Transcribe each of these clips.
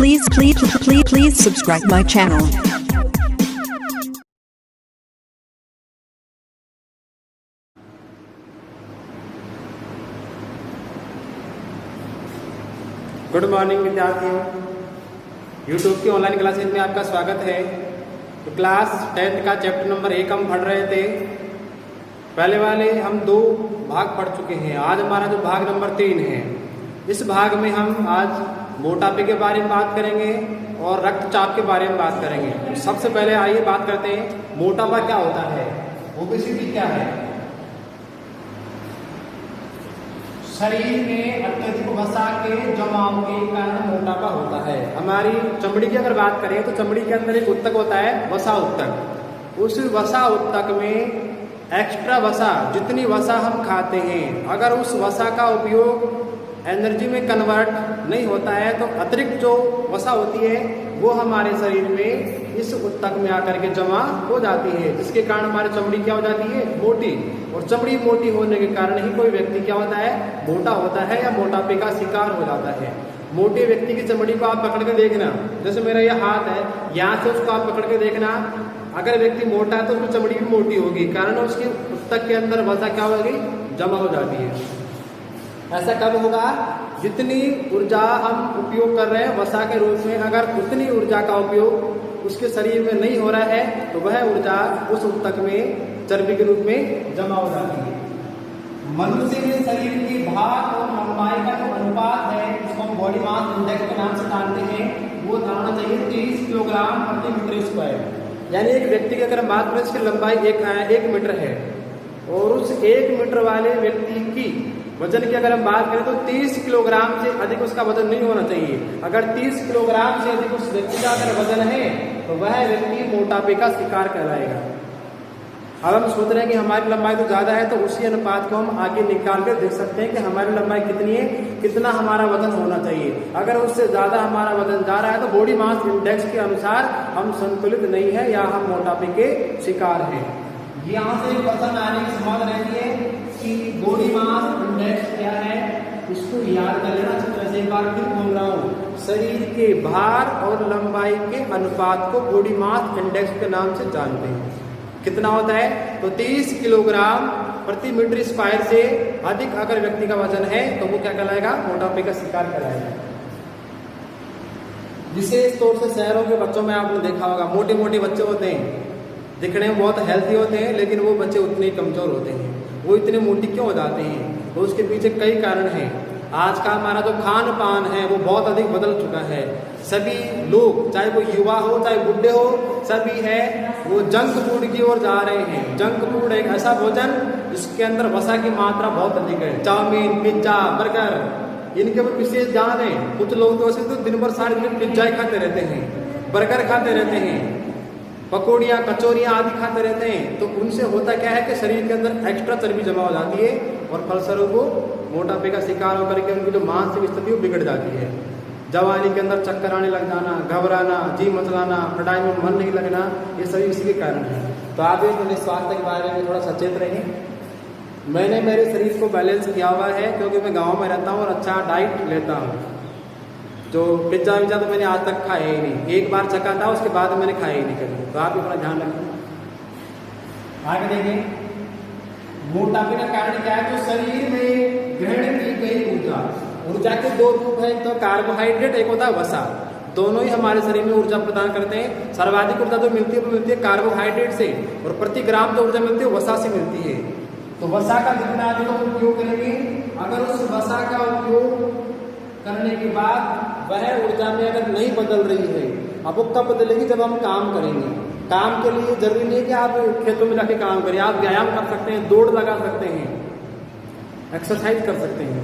Please subscribe my channel. Good morning विद्यार्थियों, YouTube की online classes में आपका स्वागत है। तो क्लास 10th का चैप्टर नंबर 1 हम पढ़ रहे थे। पहले वाले हम 2 भाग पढ़ चुके हैं। आज हमारा जो भाग नंबर 3 है, इस भाग में हम आज मोटापे के बारे में बात करेंगे और रक्तचाप के बारे में बात करेंगे। तो सबसे पहले आइए बात करते हैं, मोटापा क्या होता है, ओबेसिटी क्या है। शरीर में अत्यधिक वसा के जमाव के कारण मोटापा होता है। हमारी चमड़ी की अगर बात करें तो चमड़ी के अंदर एक उत्तक होता है, वसा उत्तक। उस वसा उत्तक में एक्स्ट्रा वसा, जितनी वसा हम खाते हैं, अगर उस वसा का उपयोग एनर्जी में कन्वर्ट नहीं होता है तो अतिरिक्त जो वसा होती है वो हमारे शरीर में इस उत्तक में आकर के जमा हो जाती है, जिसके कारण हमारी चमड़ी क्या हो जाती है, मोटी। और चमड़ी मोटी होने के कारण ही कोई व्यक्ति क्या होता है, मोटा होता है या मोटापे का शिकार हो जाता है। मोटे व्यक्ति की चमड़ी को आप पकड़ के देखना, जैसे मेरा यह हाथ है, यहाँ से उसको आप पकड़ के देखना, अगर व्यक्ति मोटा है तो उसकी चमड़ी भी मोटी होगी, कारण उसकी उत्तक के अंदर वसा क्या होगी, जमा हो जाती है। ऐसा कब होगा, जितनी ऊर्जा हम उपयोग कर रहे हैं वसा के रूप में, अगर उतनी ऊर्जा का उपयोग उसके शरीर में नहीं हो रहा है तो वह ऊर्जा उस उत्तक में चर्बी के रूप में जमा हो जाती है। मनुष्य के शरीर के भार और लंबाई का जो अनुपात है, जिसको हम बॉडी मास इंडेक्स के नाम से जानते हैं, वो होना चाहिए 30 किलोग्राम प्रति मीटर स्क्वायर। यानी एक व्यक्ति की अगर बात करें, इसकी लंबाई 1 मीटर है और उस 1 मीटर वाले व्यक्ति की वजन की अगर हम बात करें तो 30 किलोग्राम से अधिक उसका वजन नहीं होना चाहिए। अगर 30 किलोग्राम से अधिक उस व्यक्ति का अगर वजन है तो वह व्यक्ति मोटापे का शिकार कहलाएगा। अब हम सोच रहे हैं कि हमारी लंबाई तो ज्यादा है, तो उसी अनुपात को हम आगे निकाल कर देख सकते हैं कि हमारी लंबाई कितनी है, कितना हमारा वजन होना चाहिए। अगर उससे ज्यादा हमारा वजन जा रहा है तो बॉडी मास इंडेक्स के अनुसार हम संतुलित नहीं है या हम मोटापे के शिकार हैं। यहाँ से क्वेश्चन आने की संभावना रहती है कि बॉडी मास इंडेक्स क्या है, इसको याद कर लेना। जैसे एक बार फिर बोल रहा हूँ, शरीर के भार और लंबाई के अनुपात को बॉडी मास इंडेक्स के नाम से जानते हैं। कितना होता है, तो 30 किलोग्राम प्रति मीटर स्क्वायर से अधिक अगर व्यक्ति का वजन है तो वो क्या कहलाएगा, मोटापे का शिकार कहलाएगा। विशेष तौर से शहरों के बच्चों में आपने देखा होगा, मोटे मोटे बच्चे होते हैं, दिखने में बहुत हेल्थी होते हैं, लेकिन वो बच्चे उतने ही कमजोर होते हैं। वो इतने मोटी क्यों हो जाते हैं, तो उसके पीछे कई कारण हैं। आज का हमारा जो खान पान है वो बहुत अधिक बदल चुका है। सभी लोग, चाहे वो युवा हो चाहे बुढ़े हो, सभी है वो जंक फूड की ओर जा रहे हैं। जंक फूड एक ऐसा भोजन जिसके अंदर वसा की मात्रा बहुत अधिक है। चाउमीन, पिज्जा, बर्गर, इनके ऊपर विशेष ध्यान है। कुछ लोग तो वैसे तो दिन भर सारे दिन पिज्जा ही खाते रहते हैं, बर्गर खाते रहते हैं, पकौड़ियाँ, कचौरियाँ आदि खाते रहते हैं। तो उनसे होता क्या है कि शरीर के अंदर एक्स्ट्रा चर्बी जमा हो जाती है और फलस्वरूप वो मोटापे का शिकार होकर के उनकी जो मानसिक स्थिति वो बिगड़ जाती है। जवानी के अंदर चक्कर आने लग जाना, घबराना, जी मचलाना, पढ़ाई में मन नहीं लगना, ये सभी इसी के कारण है। तो आप अपने स्वास्थ्य के बारे में थोड़ा सचेत रहें। मैंने मेरे शरीर को बैलेंस किया हुआ है क्योंकि मैं गाँव में रहता हूँ और अच्छा डाइट लेता हूँ। जो पिज्जा विज्जा तो मैंने आज तक खाया ही नहीं, एक बार चखा था, उसके बाद मैंने खाया ही नहीं कभी। तो आप भी अपना ध्यान रखें। आगे देखें, मोटापे का कारण क्या है, तो शरीर में ग्रहण की गई ऊर्जा के 2 रूप है, एक तो कार्बोहाइड्रेट, एक होता है वसा। दोनों ही हमारे शरीर में ऊर्जा प्रदान करते हैं। सर्वाधिक ऊर्जा जो मिलती है वो मिलती है कार्बोहाइड्रेट से, और प्रति ग्राम जो ऊर्जा मिलती है वसा से मिलती है। तो वसा का जितना अधिक हम उपयोग करेंगे, अगर उस वसा का उपयोग करने के बाद वह ऊर्जा में अगर नहीं बदल रही है, अब वो कब बदलेगी, जब हम काम करेंगे। काम के लिए जरूरी नहीं है कि आप खेतों में जाके काम करें, आप व्यायाम कर सकते हैं, दौड़ लगा सकते हैं, एक्सरसाइज कर सकते हैं,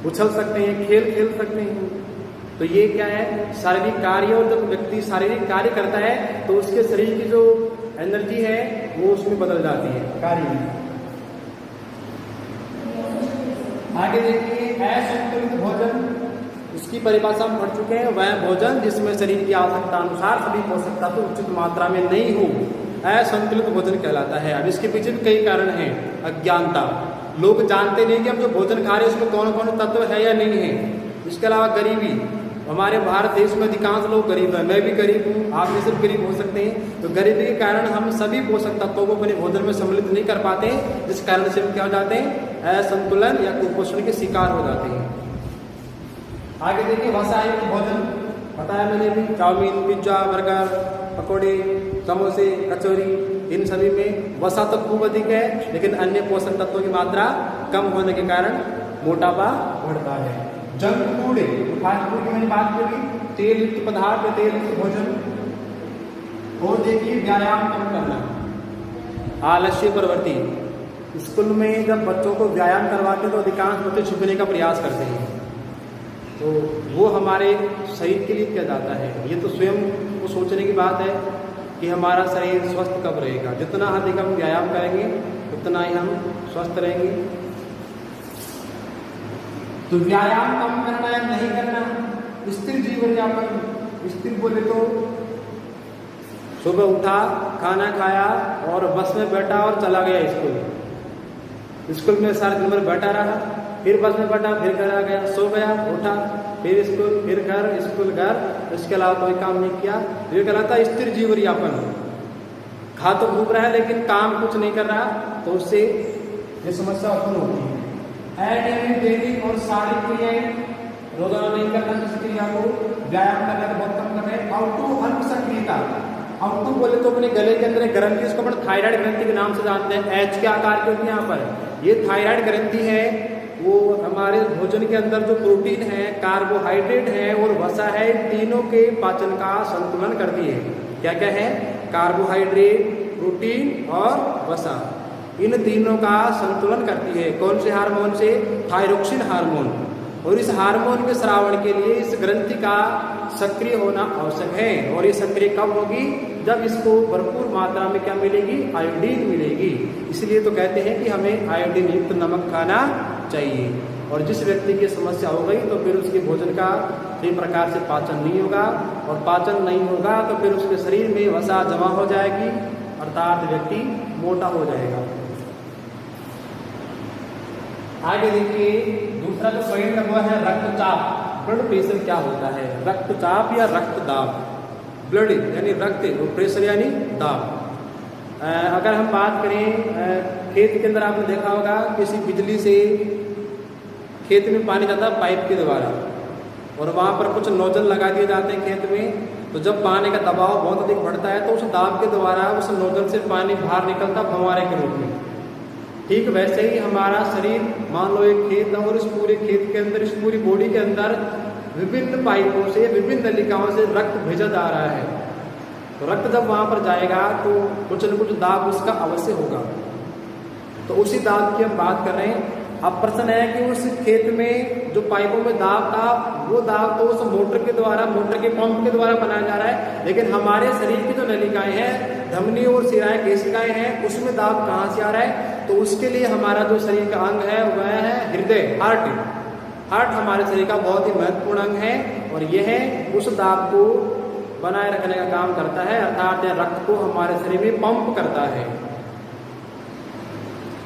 उछल सकते हैं, खेल खेल सकते हैं। तो ये क्या है, शारीरिक कार्य। और जब व्यक्ति शारीरिक कार्य करता है तो उसके शरीर की जो एनर्जी है वो उसमें बदल जाती है कार्य में। आगे देखिए, असंतुलित भोजन, इसकी परिभाषा हम पढ़ चुके हैं। वह भोजन जिसमें शरीर की आवश्यकता अनुसार सभी पोषक तत्व उचित मात्रा में नहीं हो, असंतुलित भोजन कहलाता है। अब इसके पीछे भी कई कारण हैं। अज्ञानता, लोग जानते नहीं कि हम जो भोजन खा रहे हैं उसमें कौन कौन तत्व है या नहीं है। इसके अलावा गरीबी, हमारे भारत देश में अधिकांश लोग गरीब हैं, मैं भी गरीब हूँ, आप भी सब गरीब हो सकते हैं। तो गरीबी के कारण हम सभी पोषक तत्वों को अपने भोजन में सम्मिलित नहीं कर पाते, जिस कारण से हम क्या हो जाते हैं, असंतुलन या कुपोषण के शिकार हो जाते हैं। आगे देखिए वसायुक्त भोजन, बताया मैंने भी, चाउमीन, पिज्जा, बर्गर, पकौड़े, समोसे, कचौरी, इन सभी में वसा तो खूब अधिक है, लेकिन अन्य पोषक तत्वों की मात्रा कम होने के कारण मोटापा बढ़ता है। जंक फूड, फास्ट फूड की मैंने बात करी, तेल युक्त पदार्थ या तेल युक्त भोजन। और देखिए व्यायाम कम करना, आलस्य प्रवृत्ति। स्कूल में जब बच्चों को व्यायाम करवाते हैं तो अधिकांश बच्चे छुपने का प्रयास करते हैं, तो वो हमारे शरीर के लिए क्या जाता है। ये तो स्वयं को सोचने की बात है कि हमारा शरीर स्वस्थ कब रहेगा। जितना अधिक हम व्यायाम करेंगे उतना ही हम स्वस्थ रहेंगे। तो व्यायाम कम करना या नहीं करना, स्थिर जीवन यापन। स्थिर बोले तो सुबह उठा, खाना खाया और बस में बैठा और चला गया स्कूल। स्कूल में सारे दिन भर बैठा रहा, फिर बस में बैठा, फिर घर आ गया, सो गया, उठा, फिर स्कूल, फिर घर, स्कूल, घर, इसके अलावा कोई काम नहीं किया। ये कहलाता स्थिर जीवन यापन। खा तो घूम रहा है लेकिन काम कुछ नहीं कर रहा, तो उससे ये समस्या उत्पन्न होती है। दैनिक और शारीरिक क्रियाएं रोजाना नहीं करना, इस क्रिया को व्यायाम करना तो बहुत कम कर रहे हैं। आउटू अल्प सक्रियता, आउटू बोले तो अपने गले के अंदर एक ग्रंथि, इसको अपन थायराइड ग्रंथि के नाम से जानते हैं। एच के आकार की होती है यहाँ पर, ये थायराइड ग्रंथि है। वो हमारे भोजन के अंदर जो प्रोटीन है, कार्बोहाइड्रेट है और वसा है, तीनों के पाचन का संतुलन करती है। क्या क्या है, कार्बोहाइड्रेट, प्रोटीन और वसा, इन तीनों का संतुलन करती है। कौन से हार्मोन से, थायरोक्सिन हार्मोन। और इस हार्मोन के स्रावण के लिए इस ग्रंथि का सक्रिय होना आवश्यक है। और ये सक्रिय कब होगी, जब इसको भरपूर मात्रा में क्या मिलेगी, आयोडीन मिलेगी। इसलिए तो कहते हैं कि हमें आयोडीन युक्त नमक खाना चाहिए। और जिस व्यक्ति की समस्या हो गई तो फिर उसके भोजन का सही प्रकार से पाचन नहीं होगा, और पाचन नहीं होगा तो फिर उसके शरीर में वसा जमा हो जाएगी, अर्थात व्यक्ति मोटा हो जाएगा। आगे देखिए दूसरा जो पॉइंट वो है रक्तचाप। ब्लड प्रेशर क्या होता है, रक्तचाप या रक्त दाब। ब्लड यानी रक्त, प्रेशर यानी दाब। अगर हम बात करें खेत के अंदर, आपने देखा होगा किसी बिजली से खेत में पानी जाता है पाइप के द्वारा, और वहाँ पर कुछ नोजल लगा दिए जाते हैं खेत में। तो जब पानी का दबाव बहुत अधिक बढ़ता है तो उस दाब के द्वारा उस नोजल से पानी बाहर निकलता फव्वारे के रूप में। ठीक वैसे ही हमारा शरीर, मान लो एक खेत है और इस पूरे खेत के अंदर, इस पूरी बॉडी के अंदर विभिन्न पाइपों से, विभिन्न नलिकाओं से रक्त भेजा जा रहा है। तो रक्त जब वहाँ पर जाएगा तो कुछ न कुछ दाब उसका अवश्य होगा। तो उसी दाब की हम बात कर रहे हैं। अब प्रश्न है कि उस खेत में जो पाइपों में दाब था, वो दाब तो उस मोटर के द्वारा, मोटर के पंप के द्वारा बनाया जा रहा है, लेकिन हमारे शरीर की जो नलिकाएं हैं, धमनी और शिराएं, केशिकाएं हैं, उसमें दाब कहाँ से आ रहा है। तो उसके लिए हमारा जो शरीर का अंग है वह है हृदय, हार्ट हमारे शरीर का बहुत ही महत्वपूर्ण अंग है, और यह उस दाब को बनाए रखने का काम करता है, अर्थात रक्त को हमारे शरीर में पंप करता है।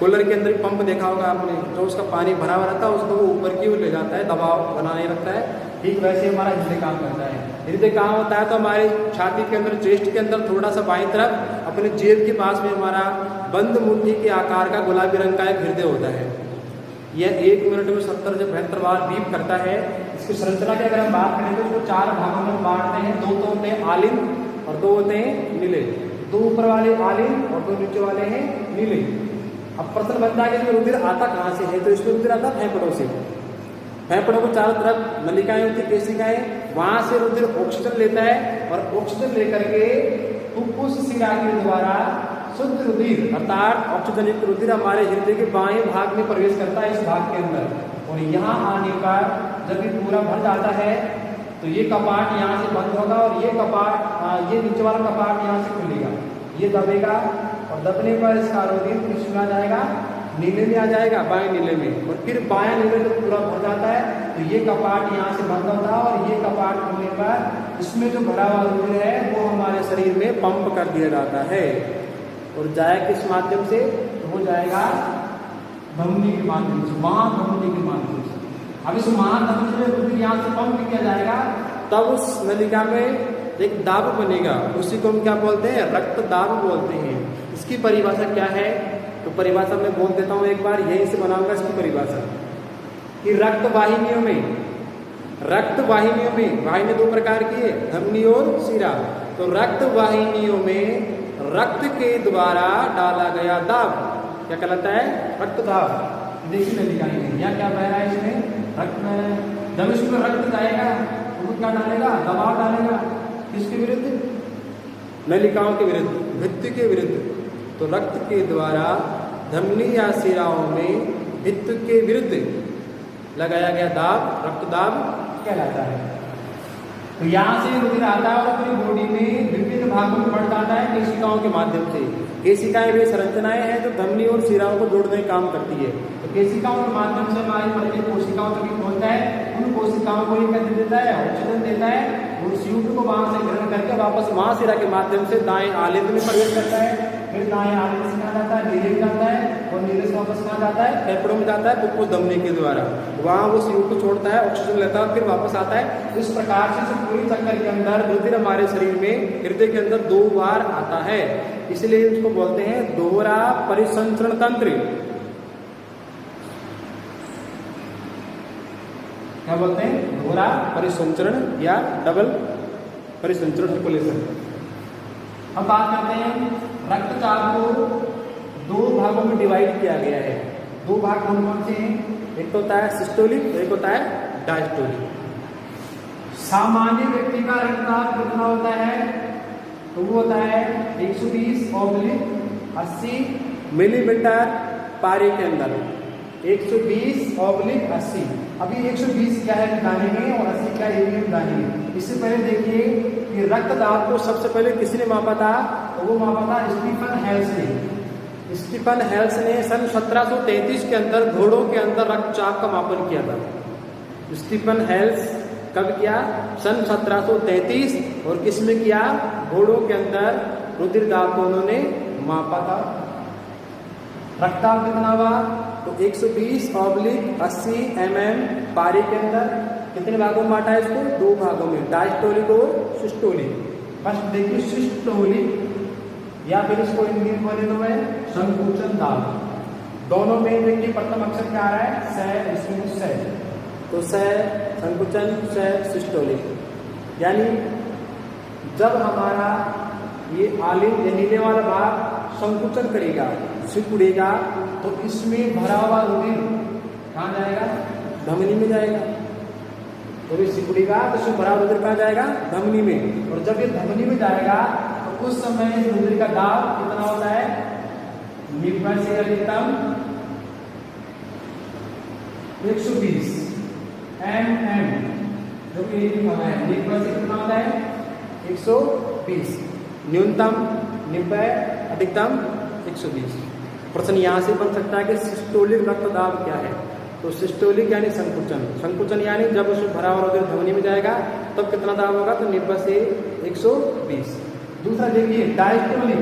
कूलर के अंदर पंप देखा होगा आपने, जो उसका पानी भरा हुआ रहता है उसको वो ऊपर की ओर ले जाता है, दबाव बनाने रखता है। ठीक वैसे हमारा हृदय काम करता है। हृदय कहाँ होता है, तो हमारी छाती के अंदर, चेस्ट के अंदर, थोड़ा सा बाईं तरफ अपने जेब के पास में हमारा बंद मुट्ठी के आकार का गुलाबी रंग का एक हृदय होता है। यह 1 मिनट में 70 से 72 बार बीप करता है। इसकी संरचना की अगर हम बात करें तो इसको 4 भागों में बांटते हैं। 2 तो होते हैं आलिन और 2 होते हैं नीले। 2 ऊपर वाले आलिन और 2 नीचे वाले हैं नीले। अब प्रश्न बनता है कि इसमें रुधिर आता कहाँ से है, तो इसमें रुधिर आता फेफड़ों से। फेफड़ों को चारों तरफ नलिकाएं होती, केशिकाएं, वहां से रुधिर ऑक्सीजन लेता है, और ऑक्सीजन लेकर के फुफ्फुस शिरा के द्वारा शुद्ध रुधिर अर्थात ऑक्सीजन युक्त रुधिर हमारे हृदय के बाएं भाग में प्रवेश करता है, इस भाग के अंदर। और यहाँ आने पर जब ये पूरा भर जाता है तो ये कपाट यहाँ से बंद होगा, और ये कपाट, ये नीचे वाला कपाट यहाँ से खुलेगा, ये दबेगा, और दबने पर इसका रुधिर किसमें आ जाएगा, नीले में आ जाएगा, बाएं नीले में। और फिर बाएं नीले जब पूरा भर जाता है तो ये कपाट यहाँ से बंद होता है, और ये कपाट खुलने पर इसमें जो भरा हुआ रुधिर है वो हमारे शरीर में पंप कर दिया जाता है। और जाए किस माध्यम से, तो हो जाएगा धमनी के माध्यम से, महाधमनी के माध्यम से। अब इस महाधमनी में रुधिर यहाँ से पंप किया जाएगा तब उस नलिका में एक दाब बनेगा, उसी को हम क्या बोलते हैं, रक्त दाब बोलते हैं। इसकी परिभाषा क्या है, तो परिभाषा मैं बोल देता हूँ एक बार, यहीं से बनाऊंगा इसकी परिभाषा कि रक्त वाहिनियों में वाहिनी दो प्रकार की है, धमनी और शिरा। तो रक्त वाहिनियों में रक्त के द्वारा डाला गया दाब क्या कहलाता है, रक्त दाब। देखिए नलिका में यहाँ क्या बह रहा है, इसमें रक्त बह रहा है। जब इसमें रक्त जाएगा तो क्या डालेगा, दबाव डालेगा, किसके विरुद्ध, नलिकाओं के विरुद्ध, भित्ति के विरुद्ध। तो रक्त के द्वारा धमनी या शिराओं में भित्ति के विरुद्ध लगाया गया दाब रक्त दाब कहलाता है। तो यहाँ से रुधिर आता है और अपनी बॉडी में विभिन्न भागों में बढ़ जाता है केशिकाओं के माध्यम से। केशिकाएं वे संरचनाएं हैं जो धमनी और शिराओं को जोड़ने का काम करती है। तो केशिकाओं के माध्यम से हमारी शरीर कोशिकाओं तक पहुंचता है, उन कोशिकाओं को ये देता है, ऑक्सीजन देता है, उस CO2 को वहां से ग्रहण करके वापस महाशिरा के माध्यम से दाएं आलेंद्र में प्रवेश करता है। फिर दाएं आलेंद्र से कहाँ जाता है, नीले में जाता है, और नीले से वापस कहाँ जाता है, फेफड़ों में जाता है, फुफ्फुस धमनी के द्वारा। वहां वो CO2 छोड़ता है, ऑक्सीजन लेता है, फिर वापस आता है। इस प्रकार से पूरी चक्कर के अंदर रुधिर हमारे शरीर में हृदय के अंदर 2 बार आता है, इसलिए इसको बोलते हैं दोहरा परिसंचरण तंत्र। क्या बोलते हैं, दोहरा परिसंचरण या डबल परिसंचरण सर्कुलेशन। अब बात करते हैं, रक्तचाप को 2 भागों में डिवाइड किया गया है। 2 भाग कौन कौन से हैं, एक तो होता है सिस्टोलिक, एक होता है डायस्टोलिक। सामान्य व्यक्ति का रक्तचाप कितना होता है, तो वो होता है 120/80 मिलीमीटर पारी के अंदर, 120/80। अभी 120 क्या है जानेंगे और 80 क्या है ये जानेंगे। इससे पहले देखिए कि रक्तदाब को सबसे पहले किसने मापा था, तो वो मापा था स्टीफन हेल्स ने। स्टीफन हेल्स ने सन 1733 के अंदर घोड़ों के अंदर रक्तचाप का मापन किया था। स्टीफन हेल्स कब किया, सन 1733, और किसमें किया, घोड़ों के अंदर रुधिर दाब को उन्होंने मापा था। रक्तदाब कितना हुआ, तो 120/80 mm पारी के अंदर। कितने भागों में बांटा है इसको, 2 भागों में, डायस्टोलिक और सिस्टोलिक। फर्स्ट देखिए सिस्टोलिक, या फिर इसको हिंदी में बोले तो मैं संकुचन दाब। दोनों में देखिए प्रथम अक्षर क्या आ रहा है, स, इसमें स, तो स संकुचन, स सिस्टोलिक। यानी जब हमारा ये आलिंग नीले वाला भाग संकुचन करेगा, सिकुड़ेगा, तो इसमें भरा हुआ रुधिर कहाँ जाएगा, धमनी में जाएगा। तो ये सिकुड़ेगा तो इसमें भरा रुधिर कहाँ जाएगा, धमनी में। और जब ये धमनी में जाएगा तो उस समय रुधिर का दाब कितना होता है, निम्न से अधिकतम 120 mm, जो कि निम्न से कितना होता है 120, न्यूनतम 90, अधिकतम 120। प्रश्न यहाँ से बन सकता है कि सिस्टोलिक रक्तदाब क्या है, तो सिस्टोलिक यानी संकुचन, संकुचन यानी जब उसमें भरा हुआ रुधिर धमनी में जाएगा तब कितना दाब होगा, तो 90 से 120। दूसरा देखिए डायस्टोलिक,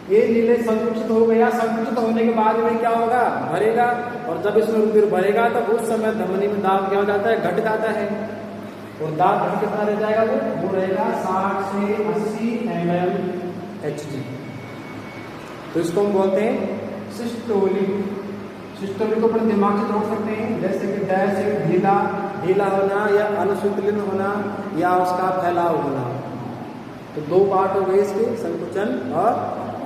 ये नीले संकुचित हो गया, संकुचित होने के बाद में क्या होगा, भरेगा, और जब इसमें रुधिर भरेगा तब उस समय धमनी में दाब क्या हो जाता है, घट जाता है, और दाब घट कितना रह जाएगा, वो रहेगा 60 से 80 mmHg। तो इसको हम बोलते हैं सिस्टोलिक। सिस्टोलिक को अपने दिमाग से जोड़ सकते हैं, जैसे कि डैश से ढीला होना या अनुशीतलन होना या उसका फैलाव होना। तो 2 पार्ट हो गए इसके, संकुचन और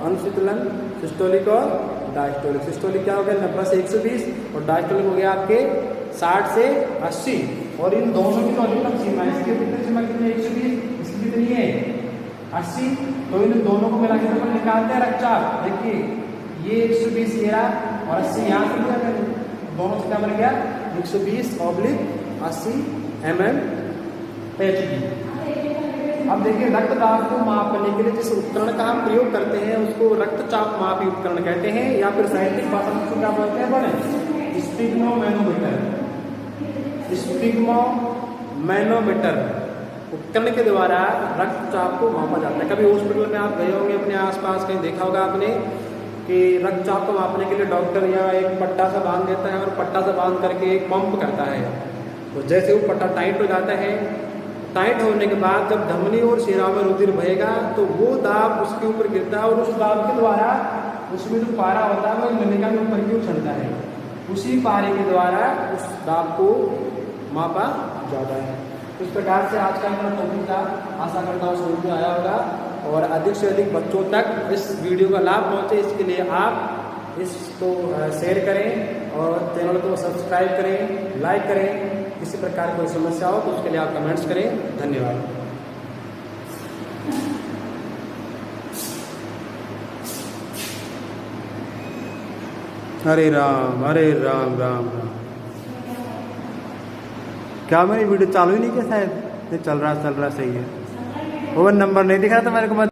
अनुशीतलन, सिस्टोलिक और डायस्टोलिक। सिस्टोलिक क्या हो गया, 90 से 120, और डायस्टोलिक हो गया आपके 60 से 80। और इन दोनों की तो अधिकतम सीमा है, इसकी कितनी सीमा कितनी है, 120, इसकी कितनी है 80। तो इन दोनों को मिला के अपन निकालते हैं रक्तचाप। देखिए ये 120 ये रहा और 80 यहाँ से लिया करें, दोनों से क्या बन गया 120/80 mmHg। अब देखिए रक्तदाब को मापने के लिए जिस उपकरण का हम प्रयोग करते हैं उसको रक्तचाप मापी उपकरण कहते हैं, या फिर साइंटिफिक भाषा में उसको क्या बोलते हैं, बने स्फिग्मोमैनोमीटर। स्फिग्मोमैनोमीटर उपकरण के द्वारा रक्तचाप को मापा जाता है। कभी हॉस्पिटल में आप गए होंगे, अपने आसपास कहीं देखा होगा आपने कि रक्तचाप को मापने के लिए डॉक्टर या एक पट्टा सा बांध देता है और पट्टा सा बांध करके एक पंप करता है, और जैसे वो पट्टा टाइट हो जाता है टाइट होने के बाद जब धमनी और शिराओं में रुधिर बहेगा तो वो दाब उसके ऊपर गिरता है और उस दाब के द्वारा उसमें जो पारा होता है वो नलिका के ऊपर की उछलता है। उसी पारे के द्वारा उस दाब को मापा जाता है। इस प्रकार से आज का हमारा टॉपिक था। आशा करता हूँ समझ में आया होगा और अधिक से अधिक बच्चों तक इस वीडियो का लाभ पहुँचे, इसके लिए आप इसको शेयर करें और चैनल को सब्सक्राइब करें, लाइक करें। किसी प्रकार कोई समस्या हो तो उसके लिए आप कमेंट्स करें। धन्यवाद। हरे राम राम राम। क्या मेरी वीडियो चालू ही नहीं किया? शायद ये चल रहा सही है। वो नंबर नहीं दिख रहा था मेरे को।